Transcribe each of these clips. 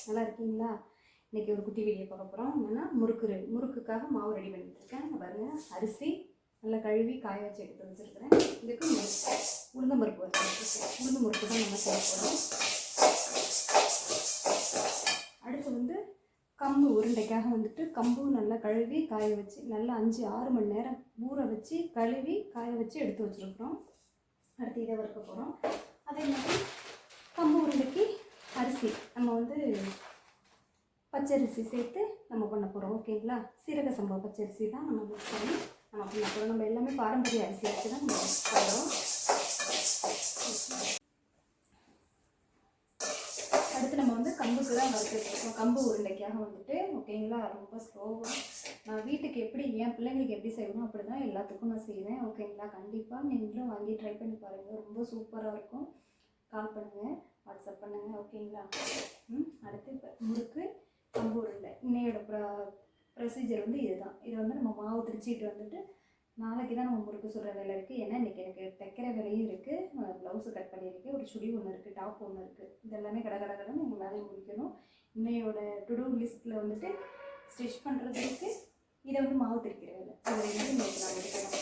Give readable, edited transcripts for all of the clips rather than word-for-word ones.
நல்லா இருக்கீங்களா? இன்றைக்கி ஒரு குட்டி வீடியோ பார்க்க போகிறோம். என்னென்னா முறுக்குக்காக மாவு ரெடி பண்ணிட்டுருக்கேன். பாருங்கள், அரிசி நல்லா கழுவி காய வச்சு எடுத்து வச்சுருக்கிறேன். இதுக்கு உளுந்தம் பருப்பு உளுந்து முறுக்கு தான் நம்ம செய்ய போகிறோம். அடுத்து வந்து கம்பு உருண்டைக்காக வந்துட்டு கம்பு நல்லா கழுவி காய வச்சு நல்லா 5-6 மணி நேரம் ஊற வச்சு கழுவி காய வச்சு எடுத்து வச்சுருக்குறோம். அடுத்து இதை வறுக்க போகிறோம். அதே மாதிரி கம்பு உருண்டைக்கு அரிசி நம்ம வந்து பச்சரிசி சேர்த்து நம்ம பண்ண போகிறோம். ஓகேங்களா? சீரக சம்பா பச்சரிசி தான் நம்ம மிக்ஸ் பண்ணி நம்ம பண்ண போகிறோம். நம்ம எல்லாமே பாரம்பரிய அரிசி வச்சு தான் நம்ம பண்ணுறோம். அடுத்து நம்ம வந்து கம்புக்கு தான் வறுத்துருக்கோம். கம்பு உருண்டைக்காக வந்துட்டு ஓகேங்களா, ரொம்ப ஸ்லோவாக நான் வீட்டுக்கு எப்படி என் பிள்ளைங்களுக்கு எப்படி செய்யணும் அப்படி தான் எல்லாத்துக்கும் நான் செய்வேன். ஓகேங்களா? கண்டிப்பாக நீங்களும் வாங்கி ட்ரை பண்ணி பாருங்கள். ரொம்ப சூப்பராக இருக்கும். கால் பண்ணுங்கள், வாட்ஸ்அப் பண்ணுங்கள். ஓகேங்களா? அடுத்து இப்போ முறுக்கு கம்பு உருண்டை இன்னையோட ப்ரொசீஜர் வந்து இதுதான். இதை வந்து நம்ம மாவு திரிச்சிட்டு வந்துட்டு நாளைக்கு தான் நம்ம முறுக்கு சொல்கிற வேலை இருக்குது. ஏன்னா இன்றைக்கி எனக்கு தைக்கிற வேலையும் இருக்குது, ப்ளவுஸு கட் பண்ணியிருக்கேன், ஒரு சுடி ஒன்று இருக்குது, டாப் ஒன்று இருக்குது. இதெல்லாமே கடகடன்னு எங்கள் வேலையை முடிக்கணும். இன்னையோட டு டூ லிஸ்ட்டில் வந்துட்டு ஸ்டிச் பண்ணுறது இருக்குது, இதை வந்து மாவு திரிக்கிற வேலை. அது வந்து இன்னைக்கு நான் முடிக்கணும்.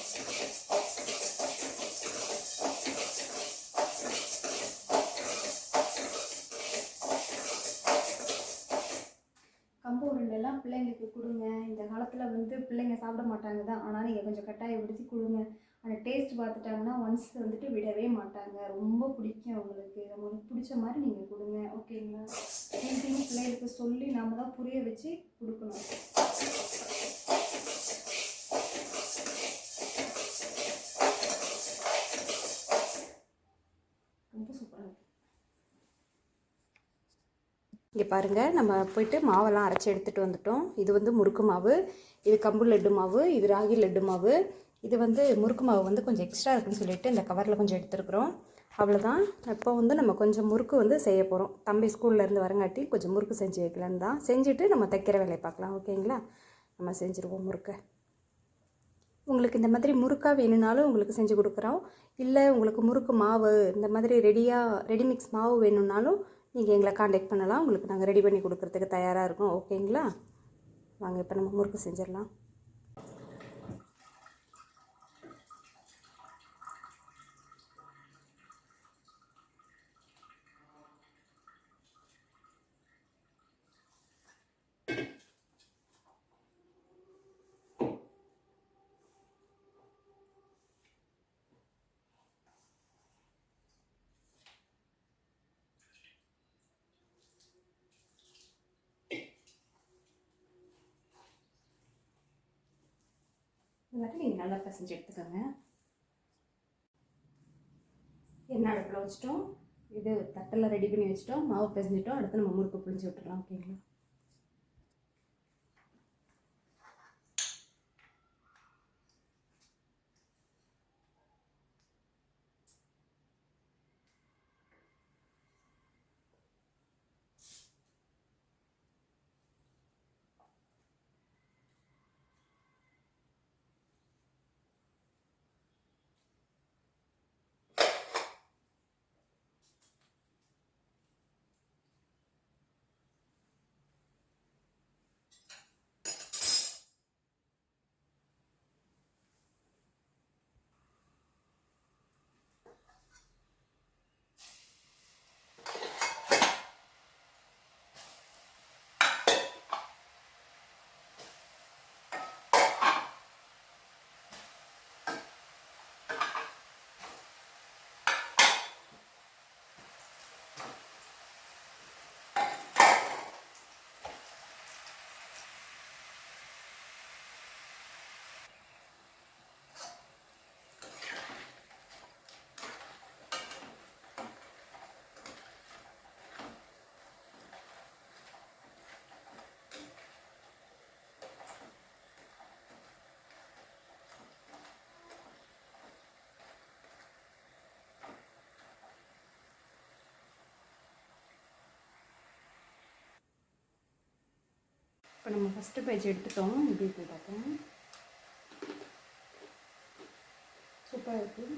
கம்பு உருண்டெல்லாம் பிள்ளைங்களுக்கு கொடுங்க. இந்த காலத்தில் வந்து பிள்ளைங்க சாப்பிட மாட்டாங்க தான், ஆனால் நீங்கள் கொஞ்சம் கட்டாயப்படுத்தி கொடுங்க. அந்த டேஸ்ட் பார்த்துட்டாங்கன்னா ஒன்ஸ் வந்துட்டு விடவே மாட்டாங்க. ரொம்ப பிடிக்கும் அவங்களுக்கு. அவங்களுக்கு பிடிச்ச மாதிரி நீங்கள் கொடுங்க. ஓகேங்களா? எப்படின்னு பிள்ளைகளுக்கு சொல்லி நாம் தான் புரிய வச்சு கொடுக்கணும். ரொம்ப சூப்பராக இருக்குது. இங்கே பாருங்கள், நம்ம போய்ட்டு மாவெல்லாம் அரைச்சி எடுத்துகிட்டு வந்துட்டோம். இது வந்து முறுக்கு மாவு, இது கம்பு லட்டு மாவு, இது ராகி லட்டு மாவு. இது வந்து முறுக்கு மாவு வந்து கொஞ்சம் எக்ஸ்ட்ரா இருக்குன்னு சொல்லிட்டு இந்த கவரில் கொஞ்சம் எடுத்துருக்குறோம். அவ்வளோதான். இப்போ வந்து நம்ம கொஞ்சம் முறுக்கு வந்து செய்ய போகிறோம். தம்பி ஸ்கூல்லேருந்து வரங்காட்டி கொஞ்சம் முறுக்கு செஞ்சு வைக்கலான்னு தான். செஞ்சுட்டு நம்ம தைக்கிற வேலையை பார்க்கலாம். ஓகேங்களா? நம்ம செஞ்சுருவோம் முறுக்கை. உங்களுக்கு இந்த மாதிரி முறுக்காக வேணும்னாலும் உங்களுக்கு செஞ்சு கொடுக்குறோம். இல்லை உங்களுக்கு முறுக்கு மாவு இந்த மாதிரி ரெடி மிக்ஸ் மாவு வேணும்னாலும் நீங்கள் எங்களை காண்டாக்ட் பண்ணலாம். உங்களுக்கு நாங்கள் ரெடி பண்ணி கொடுக்குறதுக்கு தயாராக இருக்கோம். ஓகேங்களா? வாங்க இப்போ நம்ம முறுக்கு செஞ்சிடலாம். இல்லாட்டி நீங்கள் நல்லா பிசைஞ்சு எடுத்துக்கோங்க. எண்ணெய் அடுப்பில் வச்சுட்டோம். இது தட்டெல்லாம் ரெடி பண்ணி வச்சுட்டோம். மாவு பிசைஞ்சிட்டோம். அடுத்து நம்ம முறுக்கு புளிஞ்சு விட்டுடலாம். ஓகேங்களா? இப்போ நம்ம ஃபஸ்ட்டு பேஜ் எடுத்துட்டோம். இப்படி இருக்கு பார்ப்போம். சூப்பராக இருக்குது.